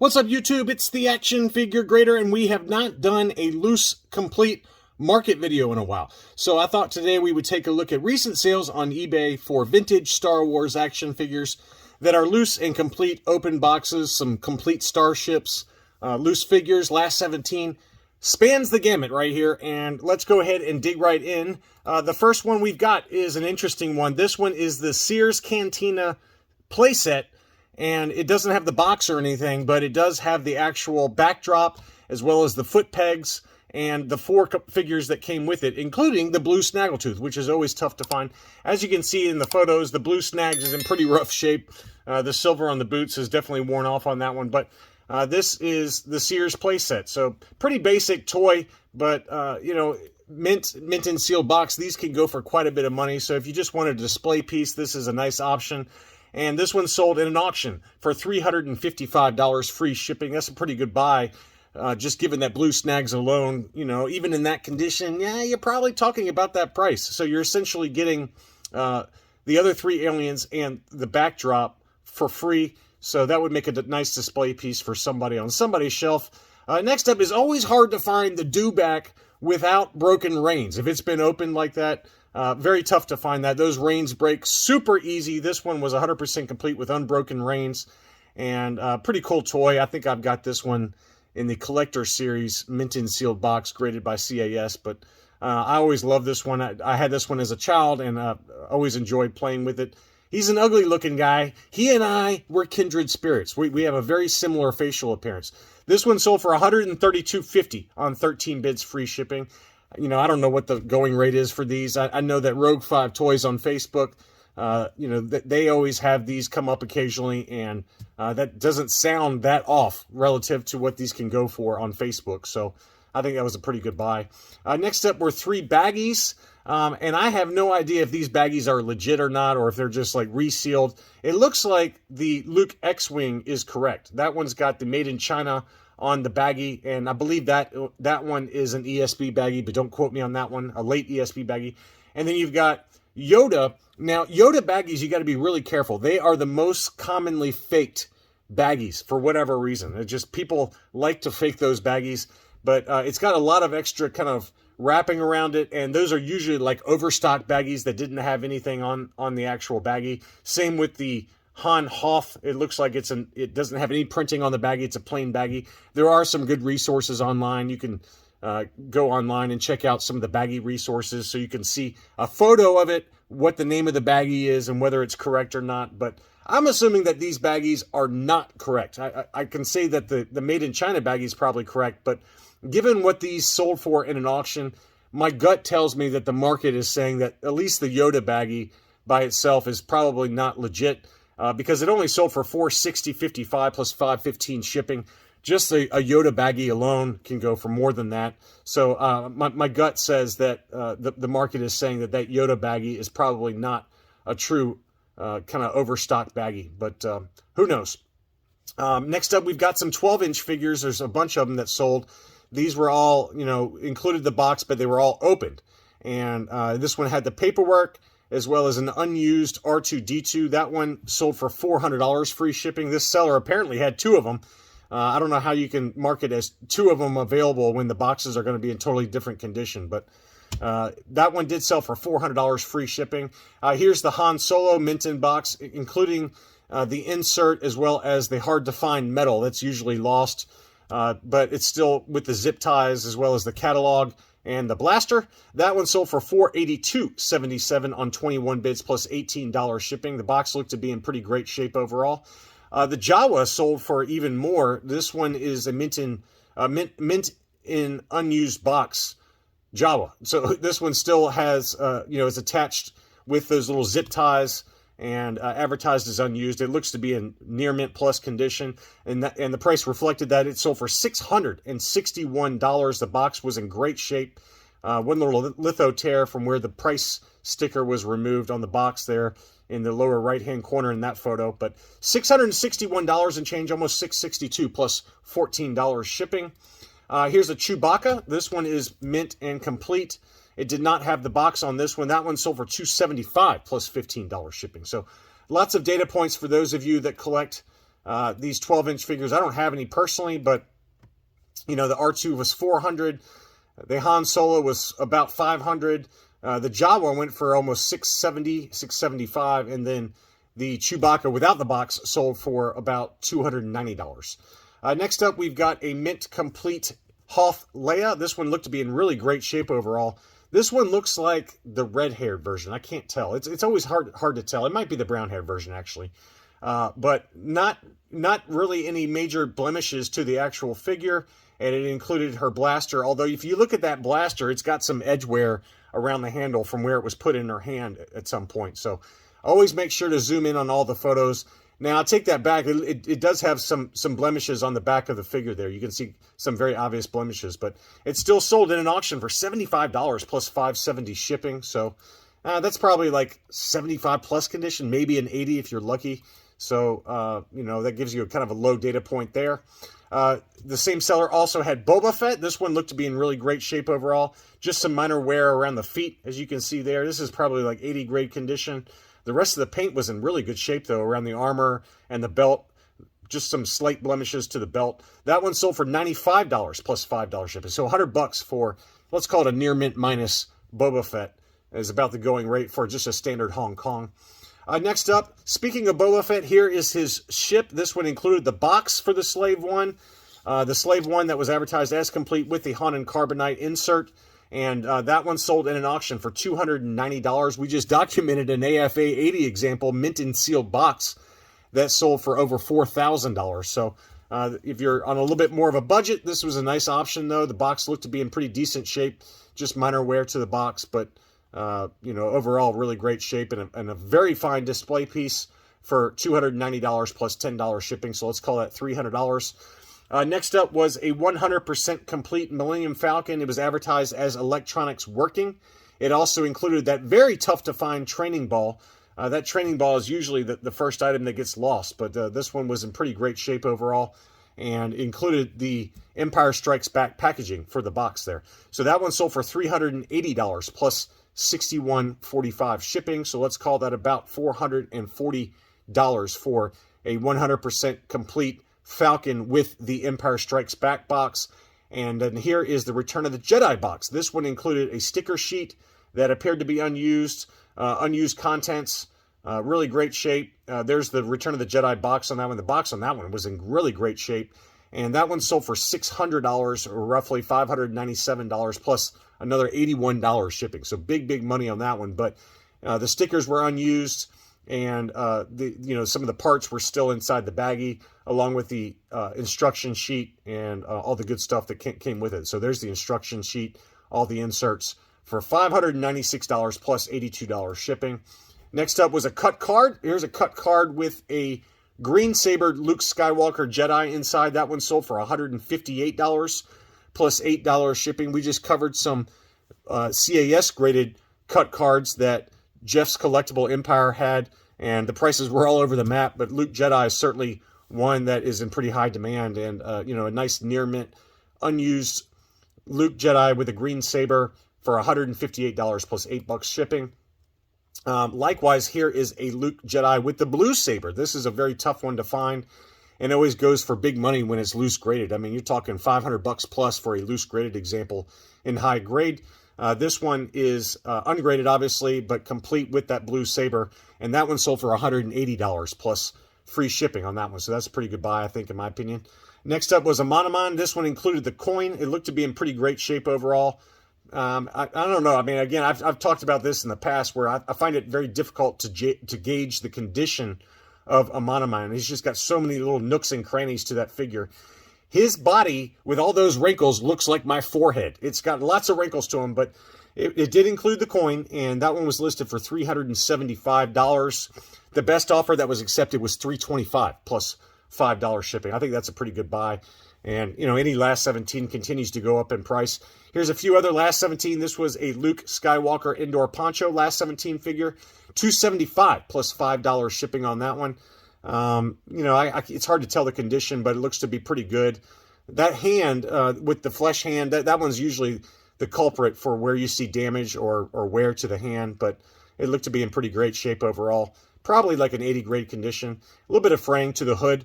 What's up, YouTube? It's the Action Figure Grader, and we have not done a loose, complete market video in a while. So I thought today we would take a look at recent sales on eBay for vintage Star Wars action figures that are loose and complete open boxes, some complete Starships, loose figures, last 17. Spans the gamut right here, and let's go ahead and dig right in. The first one we've got is an interesting one. This one is the Sears Cantina playset. And it doesn't have the box or anything, but it does have the actual backdrop as well as the foot pegs and the four figures that came with it, including the blue snaggletooth, which is always tough to find. As you can see in the photos, the blue snags is in pretty rough shape. The silver on the boots is definitely worn off on that one, but this is the Sears playset. So pretty basic toy, but you know, mint and sealed box. These can go for quite a bit of money. So if you just want a display piece, this is a nice option. And this one sold in an auction for $355 free shipping. That's a pretty good buy, just given that blue snags alone. You know, even in that condition, yeah, you're probably talking about that price. So you're essentially getting the other three aliens and the backdrop for free. So that would make a nice display piece for somebody on somebody's shelf. Next up is always hard to find the Dewback without broken reins. If it's been opened like that, very tough to find that. Those reins break super easy. This one was 100% complete with unbroken reins, and pretty cool toy. I think I've got this one in the collector series, mint and sealed box, graded by CAS, but I always loved this one. I had this one as a child, and always enjoyed playing with it. He's an ugly looking guy. He and I were kindred spirits. We have a very similar facial appearance. This one sold for $132.50 on 13 bids free shipping. You know, I don't know what the going rate is for these. I know that Rogue 5 Toys on Facebook, you know, they always have these come up occasionally, and that doesn't sound that off relative to what these can go for on Facebook. So I think that was a pretty good buy. Next up were 3 baggies, and I have no idea if these baggies are legit or not, or if they're just like resealed. It looks like the Luke X-Wing is correct. That one's got the Made in China on the baggie, and I believe that one is an ESB baggie, but don't quote me on that one, a late ESB baggie. And then you've got Yoda. Now, Yoda baggies, you got to be really careful. They are the most commonly faked baggies for whatever reason. It's just people like to fake those baggies, but it's got a lot of extra kind of wrapping around it, and those are usually like overstock baggies that didn't have anything on the actual baggie. Same with the Han Hoth. It looks like it doesn't have any printing on the baggie. It's a plain baggie. There are some good resources online. You can go online and check out some of the baggie resources so you can see a photo of it, what the name of the baggie is, and whether it's correct or not. But I'm assuming that these baggies are not correct. I can say that the Made in China baggie is probably correct, but given what these sold for in an auction, my gut tells me that the market is saying that at least the Yoda baggie by itself is probably not legit. Because it only sold for $460.55 plus $515 shipping. Just a Yoda baggie alone can go for more than that. So my gut says that the market is saying that Yoda baggie is probably not a true kind of overstocked baggie. But who knows? Next up, we've got some 12-inch figures. There's a bunch of them that sold. These were all, you know, included the box, but they were all opened. And this one had the paperwork, as well as an unused R2-D2. That one sold for $400 free shipping. This seller apparently had 2 of them. I don't know how you can market as 2 of them available when the boxes are going to be in totally different condition, but that one did sell for $400 free shipping. Here's the Han Solo Minton box, including the insert as well as the hard-to-find metal that's usually lost, but it's still with the zip ties as well as the catalog. And the blaster, that one sold for $482.77 on 21 bids plus $18 shipping. The box looked to be in pretty great shape overall. The Jawa sold for even more. This one is a mint in unused box Jawa. So this one still has, you know, is attached with those little zip ties and advertised as unused. It looks to be in near mint plus condition, and the price reflected that. It sold for $661. The box was in great shape. One little litho tear from where the price sticker was removed on the box there in the lower right-hand corner in that photo, but $661 and change, almost $662 plus $14 shipping. Here's a Chewbacca. This one is mint and complete. It did not have the box on this one. That one sold for $275 plus $15 shipping. So lots of data points for those of you that collect These 12-inch figures, I don't have any personally, but, you know, the R2 was 400. The Han Solo was about 500. The Jawa went for almost 670, 675, and then the Chewbacca without the box sold for about $290. Next up, we've got a mint complete Hoth Leia. This one looked to be in really great shape overall. This one looks like the red-haired version. I can't tell. It's always hard to tell. It might be the brown-haired version, actually. But not really any major blemishes to the actual figure, and it included her blaster. Although if you look at that blaster, it's got some edge wear around the handle from where it was put in her hand at some point. So always make sure to zoom in on all the photos. Now, I'll take that back. It does have some blemishes on the back of the figure there. You can see some very obvious blemishes, but it's still sold in an auction for $75 plus $5.70 shipping. So that's probably like 75 plus condition, maybe an 80 if you're lucky. So, you know, that gives you a kind of a low data point there. The same seller also had Boba Fett. This one looked to be in really great shape overall. Just some minor wear around the feet, as you can see there. This is probably like 80 grade condition. The rest of the paint was in really good shape, though, around the armor and the belt. Just some slight blemishes to the belt. That one sold for $95 plus $5 shipping. So $100 for, let's call it a near mint minus Boba Fett, is about the going rate for just a standard Hong Kong. Next up, speaking of Boba Fett, here is his ship. This one included the box for the Slave One. The Slave One that was advertised as complete with the Hanan Carbonite insert. And that one sold in an auction for $290. We just documented an AFA 80 example, mint and sealed box, that sold for over $4,000. So if you're on a little bit more of a budget, this was a nice option, though. The box looked to be in pretty decent shape, just minor wear to the box, but you know, overall really great shape and a very fine display piece for $290 plus $10 shipping. So let's call that $300. Next up was a 100% complete Millennium Falcon. It was advertised as electronics working. It also included that very tough to find training ball. That training ball is usually the first item that gets lost, but this one was in pretty great shape overall and included the Empire Strikes Back packaging for the box there. So that one sold for $380 plus $61.45 shipping. So let's call that about $440 for a 100% complete Falcon with the Empire Strikes Back box. And then here is the Return of the Jedi box. This one included a sticker sheet that appeared to be unused, unused contents, really great shape. There's the Return of the Jedi box on that one. The box on that one was in really great shape. And that one sold for $600, or roughly $597 plus another $81 shipping. So big money on that one. But the stickers were unused, and some of the parts were still inside the baggie, along with the instruction sheet and all the good stuff that came with it. So there's the instruction sheet, all the inserts for $596 plus $82 shipping. Next up was a cut card. Here's a cut card with a green saber Luke Skywalker Jedi inside. That one sold for $158 plus $8 shipping. We just covered some CAS graded cut cards that Jeff's Collectible Empire had, and the prices were all over the map, but Luke Jedi is certainly one that is in pretty high demand, and a nice near mint unused Luke Jedi with a green saber for $158 plus $8 shipping. Likewise, here is a Luke Jedi with the blue saber. This is a very tough one to find, and always goes for big money when it's loose graded. I mean, you're talking $500 plus for a loose graded example in high grade. This one is ungraded, obviously, but complete with that blue saber, and that one sold for $180 plus free shipping on that one. So that's a pretty good buy, I think, in my opinion. Next up was a Monoman. This one included the coin. It looked to be in pretty great shape overall. I don't know. I mean, again, I've talked about this in the past, where I find it very difficult to gauge the condition of a Monoman. He's just got so many little nooks and crannies to that figure. His body, with all those wrinkles, looks like my forehead. It's got lots of wrinkles to him, but it did include the coin, and that one was listed for $375. The best offer that was accepted was $325 plus $5 shipping. I think that's a pretty good buy. And, any last 17 continues to go up in price. Here's a few other last 17. This was a Luke Skywalker indoor poncho last 17 figure. $275 plus $5 shipping on that one. It's hard to tell the condition, but it looks to be pretty good. That hand, with the flesh hand, that one's usually the culprit for where you see damage or wear to the hand, but it looked to be in pretty great shape overall. Probably like an 80 grade condition. A little bit of fraying to the hood.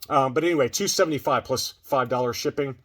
But anyway, $275 plus $5 shipping.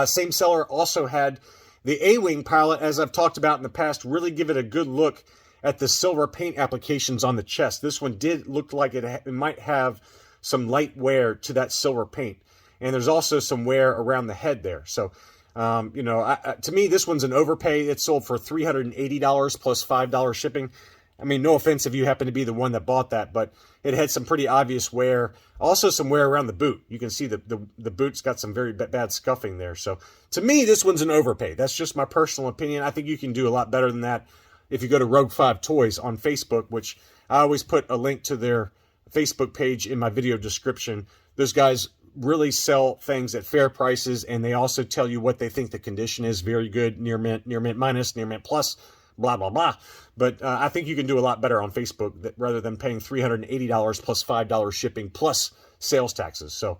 Same seller also had the A-Wing pilot, as I've talked about in the past. Really give it a good look at the silver paint applications on the chest. This one did look like it might have some light wear to that silver paint. And there's also some wear around the head there. So, you know, to me, this one's an overpay. It sold for $380 plus $5 shipping. I mean, no offense if you happen to be the one that bought that, but it had some pretty obvious wear. Also some wear around the boot. You can see the boot's got some very bad scuffing there. So to me, this one's an overpay. That's just my personal opinion. I think you can do a lot better than that if you go to Rogue 5 Toys on Facebook, which I always put a link to their Facebook page in my video description. Those guys really sell things at fair prices, and they also tell you what they think the condition is. Very good, near mint minus, near mint plus, blah, blah, blah. But I think you can do a lot better on Facebook rather than paying $380 plus $5 shipping plus sales taxes. So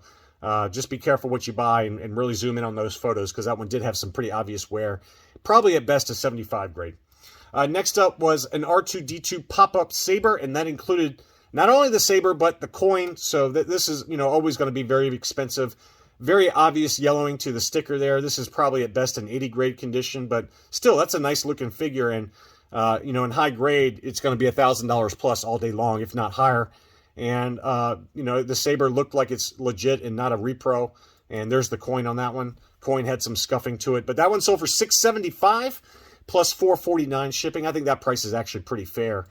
just be careful what you buy and really zoom in on those photos, because that one did have some pretty obvious wear. Probably at best a 75 grade. Next up was an R2-D2 pop-up saber, and that included not only the saber, but the coin. So this is, you know, always going to be very expensive. Very obvious yellowing to the sticker there. This is probably at best an 80 grade condition, but still, that's a nice looking figure. And, you know, in high grade, it's going to be $1,000 plus all day long, if not higher. And, you know, the saber looked like it's legit and not a repro. And there's the coin on that one. Coin had some scuffing to it, but that one sold for $675 plus $449 shipping. I think that price is actually pretty fair.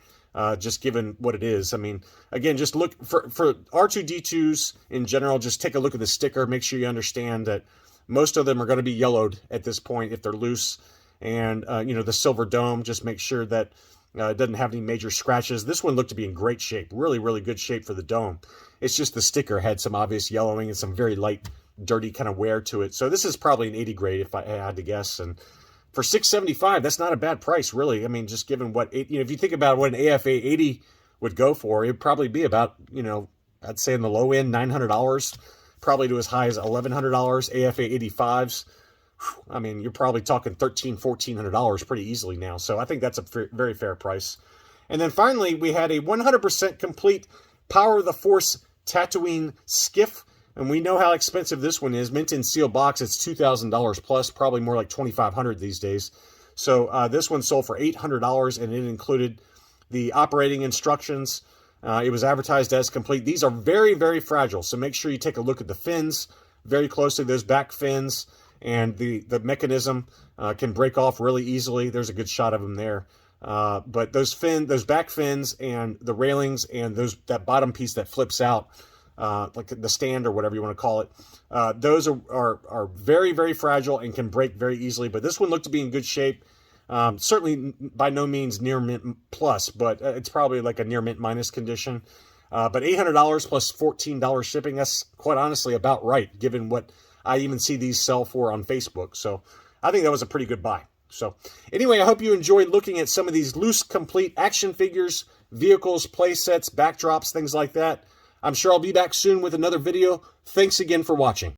Just given what it is. I mean, again, just look for R2-D2s in general, just take a look at the sticker. Make sure you understand that most of them are going to be yellowed at this point if they're loose. And, you know, the silver dome, just make sure that it doesn't have any major scratches. This one looked to be in great shape. Really, really good shape for the dome. It's just the sticker had some obvious yellowing and some very light, dirty kind of wear to it. So this is probably an 80 grade if I had to guess. And for $675, that's not a bad price, really. I mean, just given what, you know, if you think about what an AFA 80 would go for, it'd probably be about, you know, I'd say in the low end, $900, probably to as high as $1,100. AFA 85s, I mean, you're probably talking $1,300, $1,400 pretty easily now. So I think that's a very fair price. And then finally, we had a 100% complete Power of the Force Tatooine skiff. And we know how expensive this one is. Mint in seal box, it's $2,000 plus, probably more like $2,500 these days. So this one sold for $800, and it included the operating instructions. It was advertised as complete. These are very, very fragile, so make sure you take a look at the fins very closely. Those back fins and the mechanism can break off really easily. There's a good shot of them there. But those back fins and the railings and that bottom piece that flips out, like the stand or whatever you want to call it. Those are very, very fragile and can break very easily. But this one looked to be in good shape. Certainly by no means near mint plus, but it's probably like a near mint minus condition. But $800 plus $14 shipping, that's quite honestly about right, given what I even see these sell for on Facebook. So I think that was a pretty good buy. So anyway, I hope you enjoyed looking at some of these loose, complete action figures, vehicles, play sets, backdrops, things like that. I'm sure I'll be back soon with another video. Thanks again for watching.